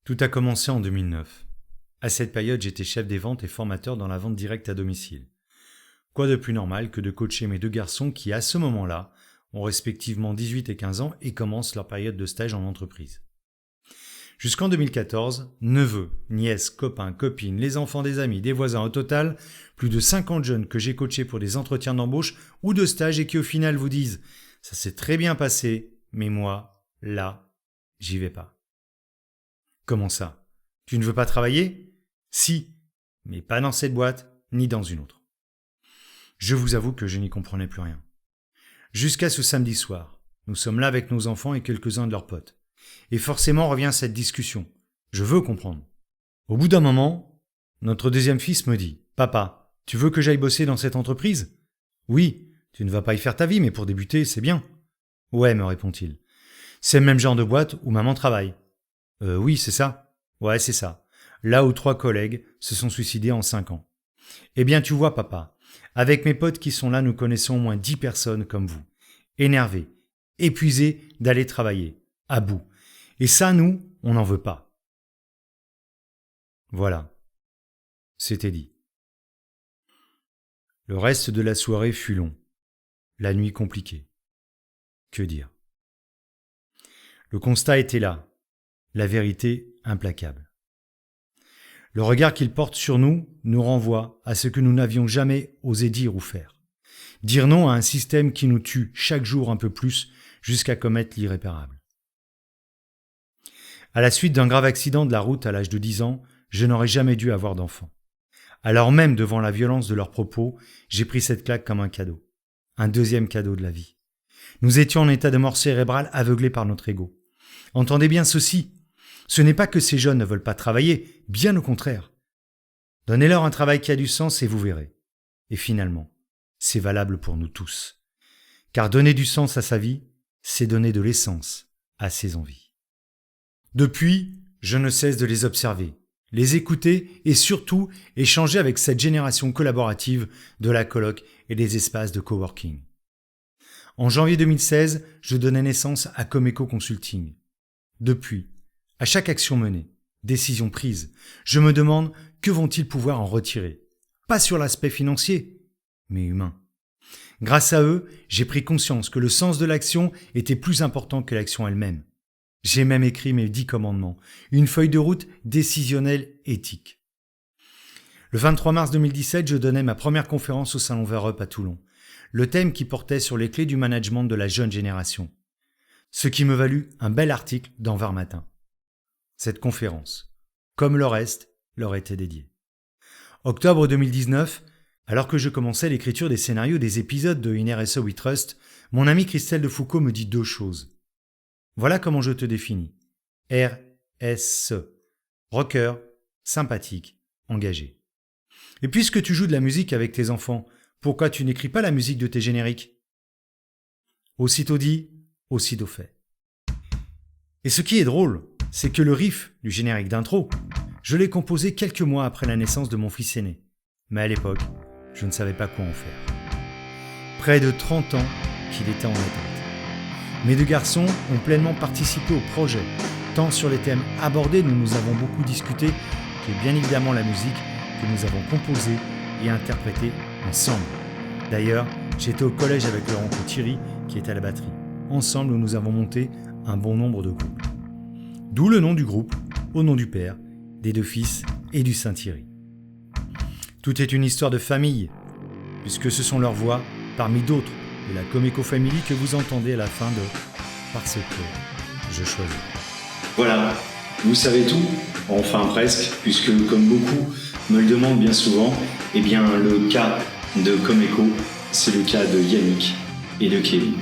Tout a commencé en 2009. À cette période, j'étais chef des ventes et formateur dans la vente directe à domicile. Quoi de plus normal que de coacher mes deux garçons qui, à ce moment-là, ont respectivement 18 et 15 ans et commencent leur période de stage en entreprise. Jusqu'en 2014, neveux, nièces, copains, copines, les enfants des amis, des voisins, au total, plus de 50 jeunes que j'ai coachés pour des entretiens d'embauche ou de stage et qui au final vous disent « ça s'est très bien passé, mais moi, là, j'y vais pas ». Comment ça? Tu ne veux pas travailler? Si, mais pas dans cette boîte, ni dans une autre. Je vous avoue que je n'y comprenais plus rien. Jusqu'à ce samedi soir, nous sommes là avec nos enfants et quelques-uns de leurs potes. Et forcément revient cette discussion. Je veux comprendre. Au bout d'un moment, notre deuxième fils me dit « Papa, tu veux que j'aille bosser dans cette entreprise ?»« Oui, tu ne vas pas y faire ta vie, mais pour débuter, c'est bien. »« Ouais, me répond-il. C'est le même genre de boîte où maman travaille. »« Oui, c'est ça. »« Ouais, c'est ça. Là où 3 collègues se sont suicidés en 5 ans. »« Eh bien, tu vois, papa, avec mes potes qui sont là, nous connaissons au moins 10 personnes comme vous. Énervés, épuisés d'aller travailler, à bout. Et ça, nous, on n'en veut pas. » Voilà. C'était dit. Le reste de la soirée fut long. La nuit compliquée. Que dire? Le constat était là. La vérité implacable. Le regard qu'il porte sur nous renvoie à ce que nous n'avions jamais osé dire ou faire. Dire non à un système qui nous tue chaque jour un peu plus jusqu'à commettre l'irréparable. À la suite d'un grave accident de la route à l'âge de 10 ans, je n'aurais jamais dû avoir d'enfant. Alors même devant la violence de leurs propos, j'ai pris cette claque comme un cadeau. Un deuxième cadeau de la vie. Nous étions en état de mort cérébrale aveuglés par notre ego. Entendez bien ceci. Ce n'est pas que ces jeunes ne veulent pas travailler, bien au contraire. Donnez-leur un travail qui a du sens et vous verrez. Et finalement, c'est valable pour nous tous. Car donner du sens à sa vie, c'est donner de l'essence à ses envies. Depuis, je ne cesse de les observer, les écouter et surtout échanger avec cette génération collaborative de la coloc et des espaces de coworking. En janvier 2016, je donnais naissance à Comeco Consulting. Depuis, à chaque action menée, décision prise, je me demande que vont-ils pouvoir en retirer. Pas sur l'aspect financier, mais humain. Grâce à eux, j'ai pris conscience que le sens de l'action était plus important que l'action elle-même. J'ai même écrit mes 10 commandements, une feuille de route décisionnelle éthique. Le 23 mars 2017, je donnais ma première conférence au Salon Vert à Toulon. Le thème qui portait sur les clés du management de la jeune génération. Ce qui me valut un bel article dans Var Matin. Cette conférence, comme le reste, leur était dédiée. Octobre 2019, alors que je commençais l'écriture des scénarios des épisodes de In RSE We Trust, mon amie Christelle de Foucault me dit 2 choses. Voilà comment je te définis. RSE. Rocker, sympathique, engagé. Et puisque tu joues de la musique avec tes enfants, pourquoi tu n'écris pas la musique de tes génériques? Aussitôt dit, aussitôt fait. Et ce qui est drôle, c'est que le riff du générique d'intro, je l'ai composé quelques mois après la naissance de mon fils aîné. Mais à l'époque, je ne savais pas quoi en faire. Près de 30 ans qu'il était en attente. Mes 2 garçons ont pleinement participé au projet, tant sur les thèmes abordés, nous avons beaucoup discuté, que bien évidemment la musique que nous avons composée et interprétée ensemble. D'ailleurs, j'étais au collège avec leur oncle Thierry, qui est à la batterie. Ensemble, nous avons monté un bon nombre de groupes. D'où le nom du groupe, au nom du père, des 2 fils et du Saint-Thierry. Tout est une histoire de famille, puisque ce sont leurs voix, parmi d'autres, de la Comeco Family que vous entendez à la fin de « Parce que je choisis ». Voilà, vous savez tout, enfin presque, puisque comme beaucoup me le demandent bien souvent, eh bien le cas de Comeco, c'est le cas de Yannick et de Kevin.